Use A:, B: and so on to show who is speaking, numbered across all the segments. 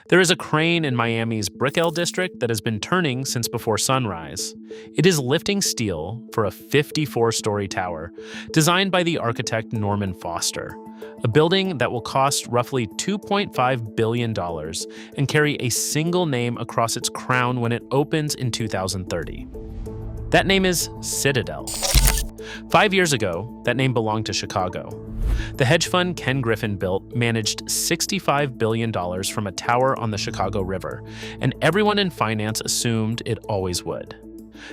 A: There is a crane in Miami's Brickell district that has been turning since before sunrise. It is lifting steel for a 54-story tower designed by the architect Norman Foster, a building that will cost roughly $2.5 billion and carry a single name across its crown when it opens in 2030. That name is Citadel. 5 years ago, that name belonged to Chicago. The hedge fund Ken Griffin built managed $65 billion from a tower on the Chicago River, and everyone in finance assumed it always would.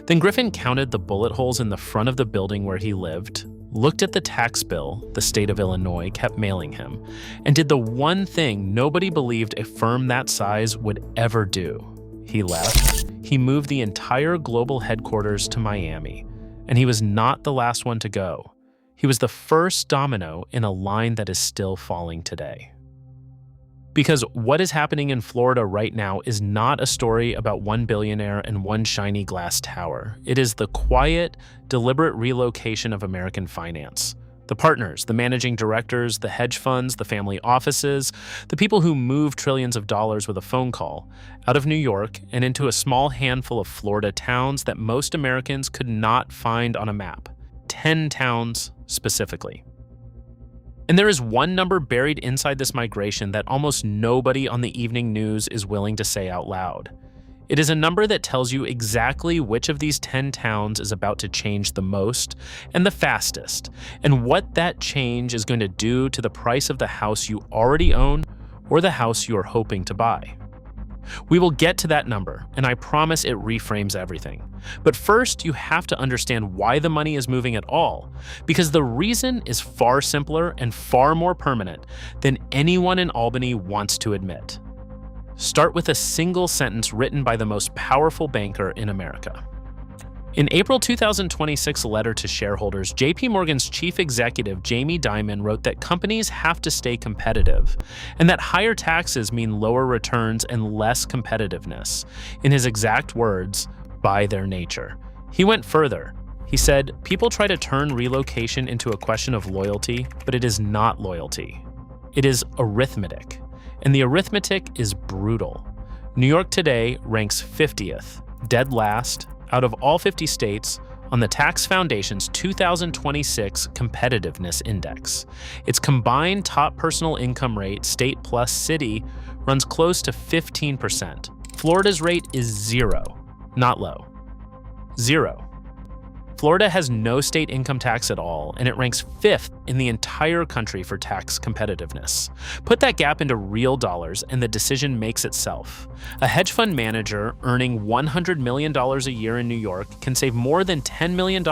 A: Then Griffin counted the bullet holes in the front of the building where he lived, looked at the tax bill the state of Illinois kept mailing him, and did the one thing nobody believed a firm that size would ever do. He left. He moved the entire global headquarters to Miami, and he was not the last one to go. He was the first domino in a line that is still falling today. Because what is happening in Florida right now is not a story about one billionaire and one shiny glass tower. It is the quiet, deliberate relocation of American finance. The partners, the managing directors, the hedge funds, the family offices, the people who move trillions of dollars with a phone call out of New York and into a small handful of Florida towns that most Americans could not find on a map. 10 towns specifically. And there is one number buried inside this migration that almost nobody on the evening news is willing to say out loud. It is a number that tells you exactly which of these 10 towns is about to change the most and the fastest, and what that change is going to do to the price of the house you already own or the house you are hoping to buy. We will get to that number, and I promise it reframes everything. But first, you have to understand why the money is moving at all, because the reason is far simpler and far more permanent than anyone in Albany wants to admit. Start with a single sentence written by the most powerful banker in America. In April 2026 letter to shareholders, JP Morgan's chief executive Jamie Dimon wrote that companies have to stay competitive, and that higher taxes mean lower returns and less competitiveness. In his exact words, by their nature. He went further. He said, people try to turn relocation into a question of loyalty, but it is not loyalty. It is arithmetic. And the arithmetic is brutal. New York today ranks 50th, dead last, out of all 50 states on the Tax Foundation's 2026 Competitiveness Index. Its combined top personal income rate, state plus city, runs close to 15%. Florida's rate is 0, not low. 0. Florida has no state income tax at all, and it ranks 5th in the entire country for tax competitiveness. Put that gap into real dollars, and the decision makes itself. A hedge fund manager earning $100 million a year in New York can save more than $10 million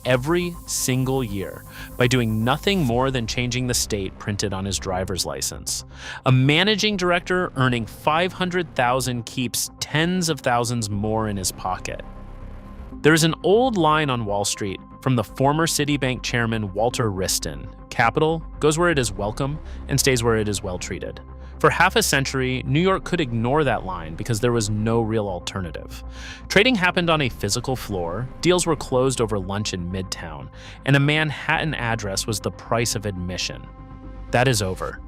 A: every single year by doing nothing more than changing the state printed on his driver's license. A managing director earning $500,000 keeps tens of thousands more in his pocket. There is an old line on Wall Street from the former Citibank chairman Walter Wriston: capital goes where it is welcome and stays where it is well treated. For half a century, New York could ignore that line because there was no real alternative. Trading happened on a physical floor, deals were closed over lunch in Midtown, and a Manhattan address was the price of admission. That is over.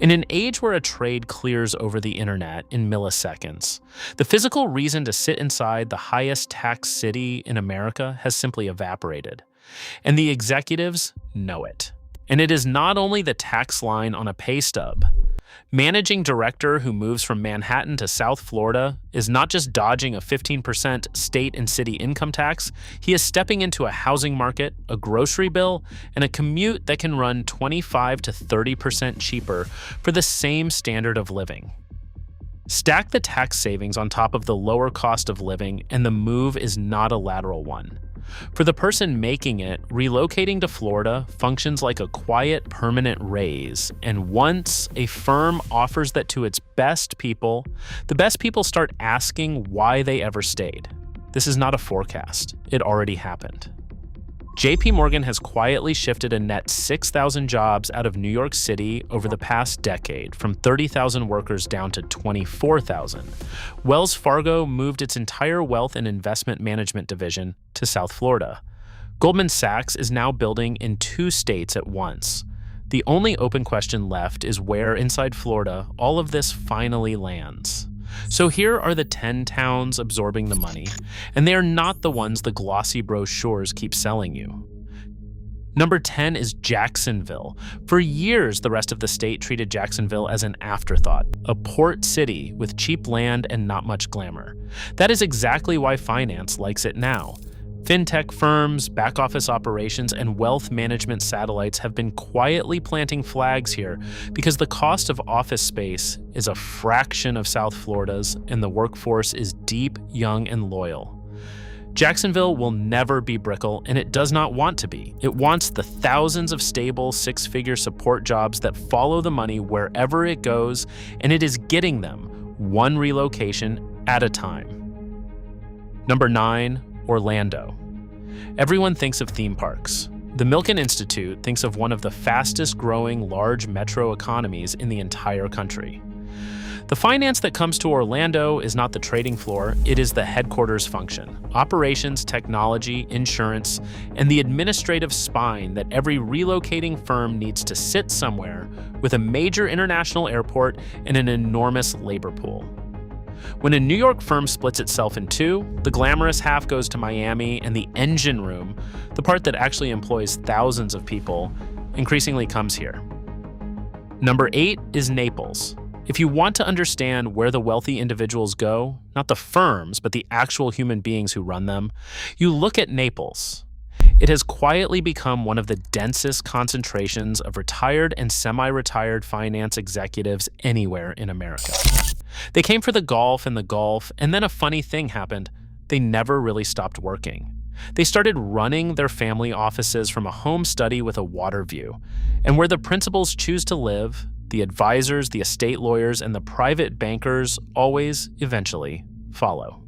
A: In an age where a trade clears over the internet in milliseconds, the physical reason to sit inside the highest tax city in America has simply evaporated. And the executives know it. And it is not only the tax line on a pay stub. Managing director who moves from Manhattan to South Florida is not just dodging a 15% state and city income tax, he is stepping into a housing market, a grocery bill, and a commute that can run 25 to 30% cheaper for the same standard of living. Stack the tax savings on top of the lower cost of living, and the move is not a lateral one. For the person making it, relocating to Florida functions like a quiet, permanent raise, and once a firm offers that to its best people, the best people start asking why they ever stayed. This is not a forecast. It already happened. JP Morgan has quietly shifted a net 6,000 jobs out of New York City over the past decade, from 30,000 workers down to 24,000. Wells Fargo moved its entire wealth and investment management division to South Florida. Goldman Sachs is now building in 2 states at once. The only open question left is where inside Florida all of this finally lands. So here are the 10 towns absorbing the money, and they are not the ones the glossy brochures keep selling you. Number 10 is Jacksonville. For years, the rest of the state treated Jacksonville as an afterthought, a port city with cheap land and not much glamour. That is exactly why finance likes it now. Fintech firms, back-office operations, and wealth management satellites have been quietly planting flags here because the cost of office space is a fraction of South Florida's, and the workforce is deep, young, and loyal. Jacksonville will never be Brickell, and it does not want to be. It wants the thousands of stable, six-figure support jobs that follow the money wherever it goes, and it is getting them, one relocation at a time. Number 9, Orlando. Everyone thinks of theme parks. The Milken Institute thinks of one of the fastest-growing large metro economies in the entire country. The finance that comes to Orlando is not the trading floor, it is the headquarters function. Operations, technology, insurance, and the administrative spine that every relocating firm needs to sit somewhere with a major international airport and an enormous labor pool. When a New York firm splits itself in two, the glamorous half goes to Miami, and the engine room, the part that actually employs thousands of people, increasingly comes here. Number 8 is Naples. If you want to understand where the wealthy individuals go, not the firms, but the actual human beings who run them, you look at Naples. It has quietly become one of the densest concentrations of retired and semi-retired finance executives anywhere in America. They came for the golf and the Gulf, and then a funny thing happened. They never really stopped working. They started running their family offices from a home study with a water view. And where the principals choose to live, the advisors, the estate lawyers, and the private bankers always, eventually, follow.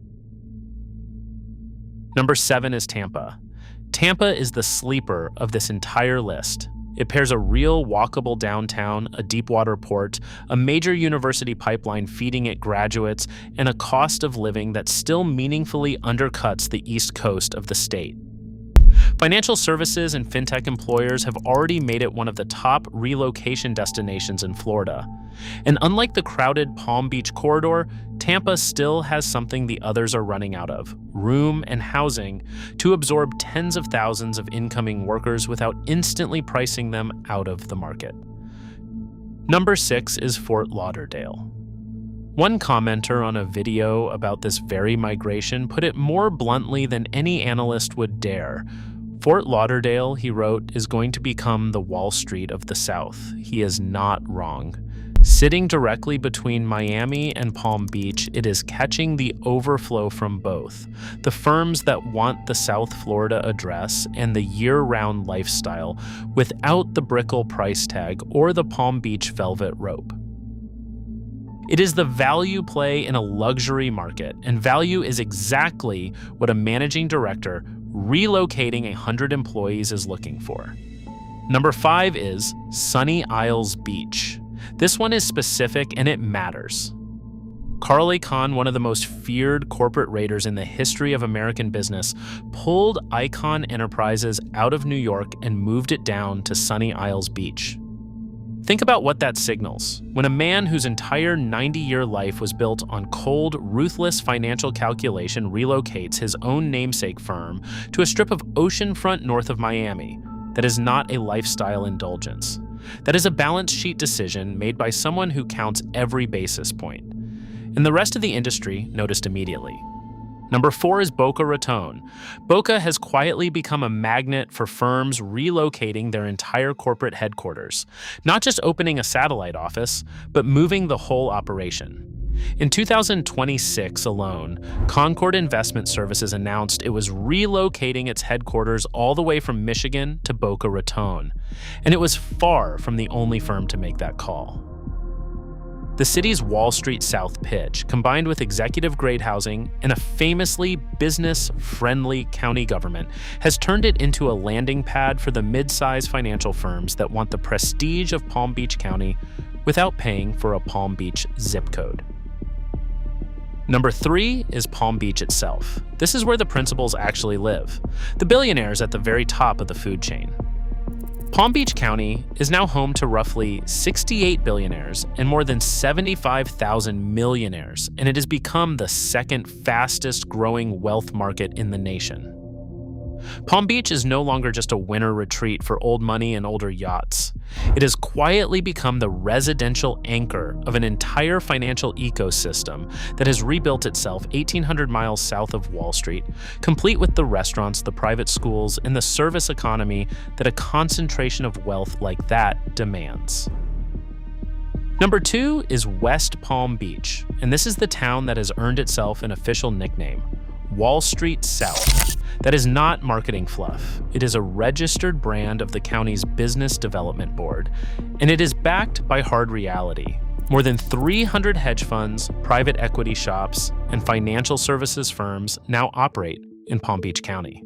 A: Number 7 is Tampa. Tampa is the sleeper of this entire list. It pairs a real walkable downtown, a deep-water port, a major university pipeline feeding it graduates, and a cost of living that still meaningfully undercuts the East Coast of the state. Financial services and fintech employers have already made it one of the top relocation destinations in Florida. And unlike the crowded Palm Beach corridor, Tampa still has something the others are running out of: room and housing to absorb tens of thousands of incoming workers without instantly pricing them out of the market. Number 6 is Fort Lauderdale. One commenter on a video about this very migration put it more bluntly than any analyst would dare. Fort Lauderdale, he wrote, is going to become the Wall Street of the South. He is not wrong. Sitting directly between Miami and Palm Beach, it is catching the overflow from both. The firms that want the South Florida address and the year-round lifestyle without the Brickell price tag or the Palm Beach velvet rope. It is the value play in a luxury market, and value is exactly what a managing director relocating 100 employees is looking for. Number 5 is Sunny Isles Beach. This one is specific and it matters. Carl Icahn, one of the most feared corporate raiders in the history of American business, pulled Icahn Enterprises out of New York and moved it down to Sunny Isles Beach. Think about what that signals. When a man whose entire 90-year life was built on cold, ruthless financial calculation relocates his own namesake firm to a strip of oceanfront north of Miami, that is not a lifestyle indulgence. That is a balance sheet decision made by someone who counts every basis point. And the rest of the industry noticed immediately. Number 4 is Boca Raton. Boca has quietly become a magnet for firms relocating their entire corporate headquarters, not just opening a satellite office, but moving the whole operation. In 2026 alone, Concord Investment Services announced it was relocating its headquarters all the way from Michigan to Boca Raton, and it was far from the only firm to make that call. The city's Wall Street South pitch, combined with executive-grade housing and a famously business-friendly county government, has turned it into a landing pad for the mid-size financial firms that want the prestige of Palm Beach County without paying for a Palm Beach zip code. Number 3 is Palm Beach itself. This is where the principals actually live, the billionaires at the very top of the food chain. Palm Beach County is now home to roughly 68 billionaires and more than 75,000 millionaires, and it has become the second fastest growing wealth market in the nation. Palm Beach is no longer just a winter retreat for old money and older yachts. It has quietly become the residential anchor of an entire financial ecosystem that has rebuilt itself 1,800 miles south of Wall Street, complete with the restaurants, the private schools, and the service economy that a concentration of wealth like that demands. Number 2 is West Palm Beach, and this is the town that has earned itself an official nickname, Wall Street South. That is not marketing fluff. It is a registered brand of the county's Business Development Board, and it is backed by hard reality. More than 300 hedge funds, private equity shops, and financial services firms now operate in Palm Beach County.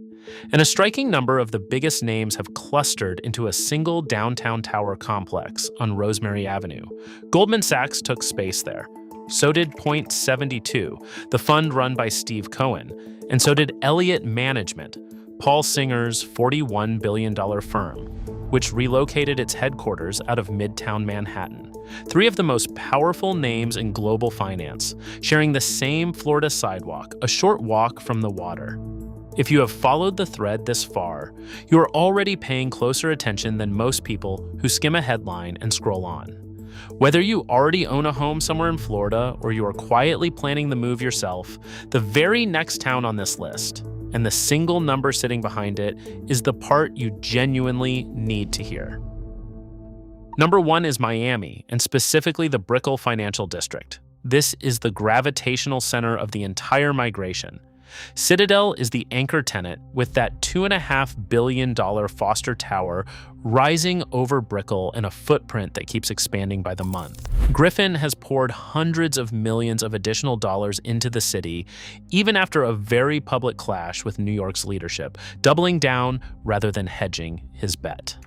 A: And a striking number of the biggest names have clustered into a single downtown tower complex on Rosemary Avenue. Goldman Sachs took space there. So did Point 72, the fund run by Steve Cohen, and so did Elliott Management, Paul Singer's $41 billion firm, which relocated its headquarters out of Midtown Manhattan. 3 of the most powerful names in global finance, sharing the same Florida sidewalk, a short walk from the water. If you have followed the thread this far, you are already paying closer attention than most people who skim a headline and scroll on. Whether you already own a home somewhere in Florida or you are quietly planning the move yourself, the very next town on this list, and the single number sitting behind it, is the part you genuinely need to hear. Number 1 is Miami, and specifically the Brickell Financial District. This is the gravitational center of the entire migration. Citadel is the anchor tenant with that $2.5 billion Foster Tower rising over Brickell in a footprint that keeps expanding by the month. Griffin has poured hundreds of millions of additional dollars into the city, even after a very public clash with New York's leadership, doubling down rather than hedging his bet.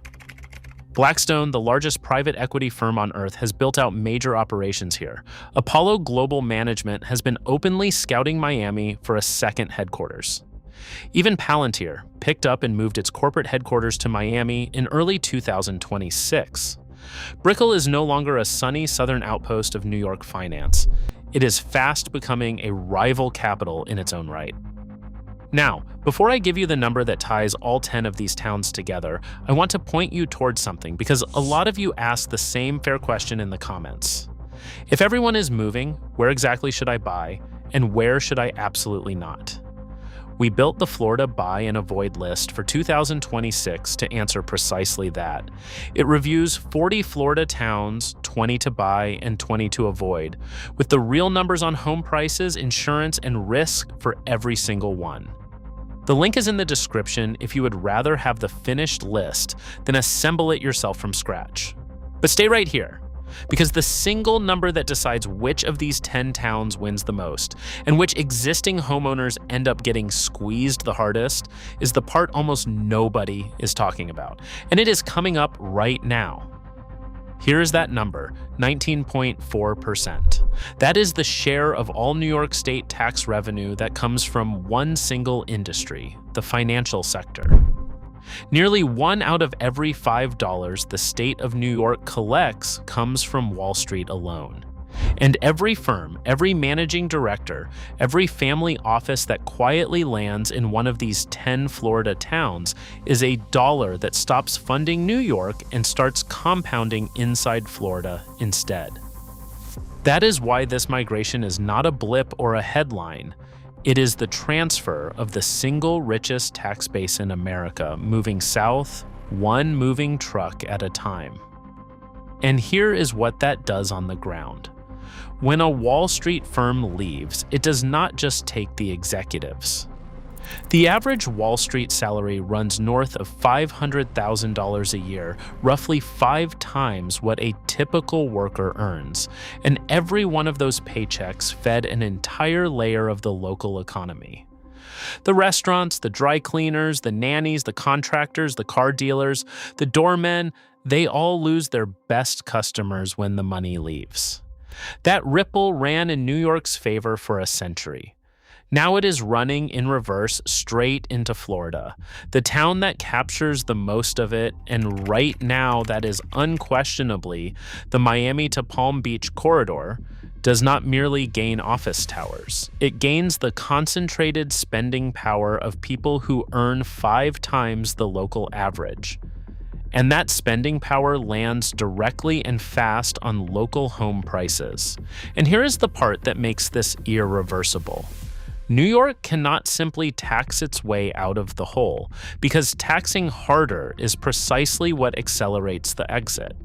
A: Blackstone, the largest private equity firm on earth, has built out major operations here. Apollo Global Management has been openly scouting Miami for a second headquarters. Even Palantir picked up and moved its corporate headquarters to Miami in early 2026. Brickell is no longer a sunny southern outpost of New York finance. It is fast becoming a rival capital in its own right. Now, before I give you the number that ties all 10 of these towns together, I want to point you towards something because a lot of you ask the same fair question in the comments. If everyone is moving, where exactly should I buy, and where should I absolutely not? We built the Florida Buy and Avoid list for 2026 to answer precisely that. It reviews 40 Florida towns, 20 to buy and 20 to avoid, with the real numbers on home prices, insurance, and risk for every single one. The link is in the description if you would rather have the finished list than assemble it yourself from scratch. But stay right here, because the single number that decides which of these 10 towns wins the most and which existing homeowners end up getting squeezed the hardest is the part almost nobody is talking about, and it is coming up right now. Here is that number, 19.4%. That is the share of all New York State tax revenue that comes from one single industry, the financial sector. Nearly 1 out of every $5 the state of New York collects comes from Wall Street alone. And every firm, every managing director, every family office that quietly lands in one of these 10 Florida towns is a dollar that stops funding New York and starts compounding inside Florida instead. That is why this migration is not a blip or a headline. It is the transfer of the single richest tax base in America moving south, one moving truck at a time. And here is what that does on the ground. When a Wall Street firm leaves, it does not just take the executives. The average Wall Street salary runs north of $500,000 a year, roughly 5 times what a typical worker earns, and every one of those paychecks fed an entire layer of the local economy. The restaurants, the dry cleaners, the nannies, the contractors, the car dealers, the doormen, they all lose their best customers when the money leaves. That ripple ran in New York's favor for a century. Now it is running in reverse straight into Florida, the town that captures the most of it, and right now that is unquestionably the Miami to Palm Beach corridor, does not merely gain office towers. It gains the concentrated spending power of people who earn 5 times the local average. And that spending power lands directly and fast on local home prices. And here is the part that makes this irreversible. New York cannot simply tax its way out of the hole, because taxing harder is precisely what accelerates the exit.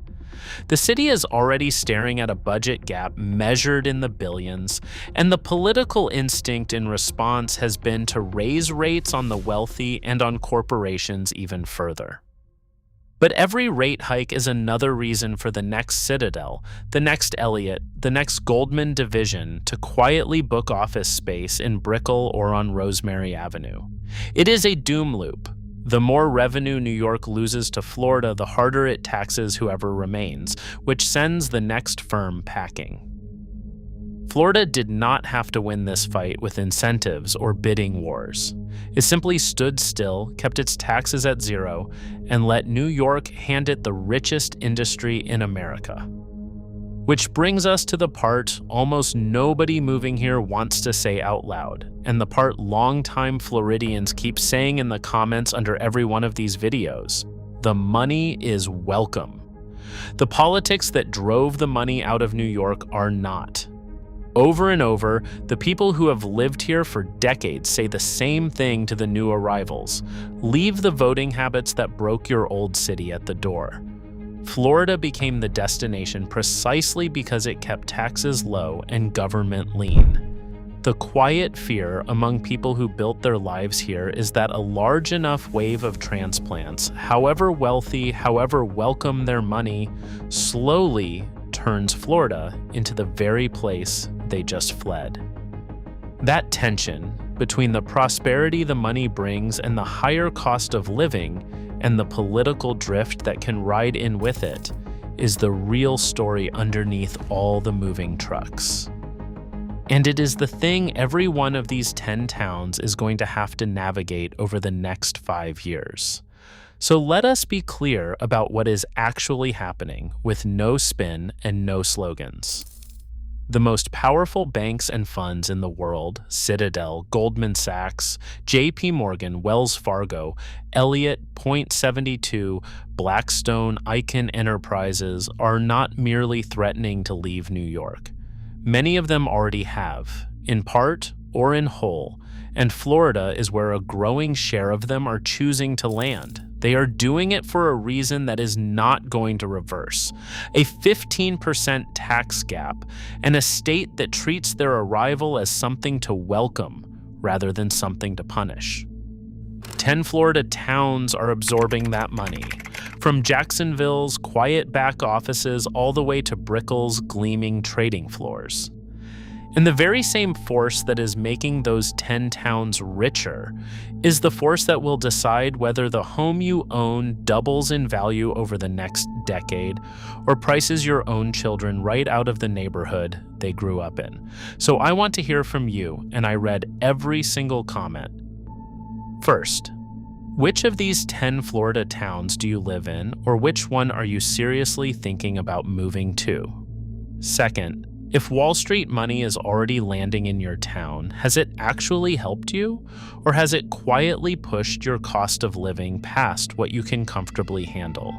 A: The city is already staring at a budget gap measured in the billions, and the political instinct in response has been to raise rates on the wealthy and on corporations even further. But every rate hike is another reason for the next Citadel, the next Elliott, the next Goldman division to quietly book office space in Brickell or on Rosemary Avenue. It is a doom loop. The more revenue New York loses to Florida, the harder it taxes whoever remains, which sends the next firm packing. Florida did not have to win this fight with incentives or bidding wars. It simply stood still, kept its taxes at zero, and let New York hand it the richest industry in America. Which brings us to the part almost nobody moving here wants to say out loud, and the part longtime Floridians keep saying in the comments under every one of these videos. The money is welcome. The politics that drove the money out of New York are not. Over and over, the people who have lived here for decades say the same thing to the new arrivals. Leave the voting habits that broke your old city at the door. Florida became the destination precisely because it kept taxes low and government lean. The quiet fear among people who built their lives here is that a large enough wave of transplants, however wealthy, however welcome their money, slowly turns Florida into the very place they just fled. That tension between the prosperity the money brings and the higher cost of living and the political drift that can ride in with it is the real story underneath all the moving trucks. And it is the thing every one of these 10 towns is going to have to navigate over the next 5 years. So let us be clear about what is actually happening with no spin and no slogans. The most powerful banks and funds in the world, Citadel, Goldman Sachs, JP Morgan, Wells Fargo, Elliott, Point72, Blackstone, Icahn Enterprises, are not merely threatening to leave New York. Many of them already have, in part or in whole, and Florida is where a growing share of them are choosing to land. They are doing it for a reason that is not going to reverse. A 15% tax gap, and a state that treats their arrival as something to welcome rather than something to punish. 10 Florida towns are absorbing that money, from Jacksonville's quiet back offices all the way to Brickell's gleaming trading floors. And the very same force that is making those 10 towns richer is the force that will decide whether the home you own doubles in value over the next decade or prices your own children right out of the neighborhood they grew up in. So I want to hear from you, and I read every single comment. First, which of these 10 Florida towns do you live in, or which one are you seriously thinking about moving to? Second, if Wall Street money is already landing in your town, has it actually helped you? Or has it quietly pushed your cost of living past what you can comfortably handle?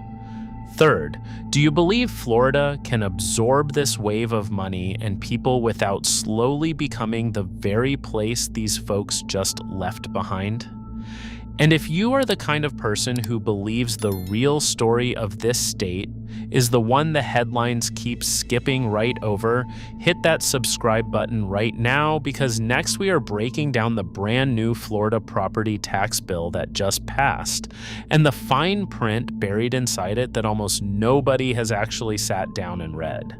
A: Third, do you believe Florida can absorb this wave of money and people without slowly becoming the very place these folks just left behind? And if you are the kind of person who believes the real story of this state is the one the headlines keep skipping right over, hit that subscribe button right now, because next we are breaking down the brand new Florida property tax bill that just passed, and the fine print buried inside it that almost nobody has actually sat down and read.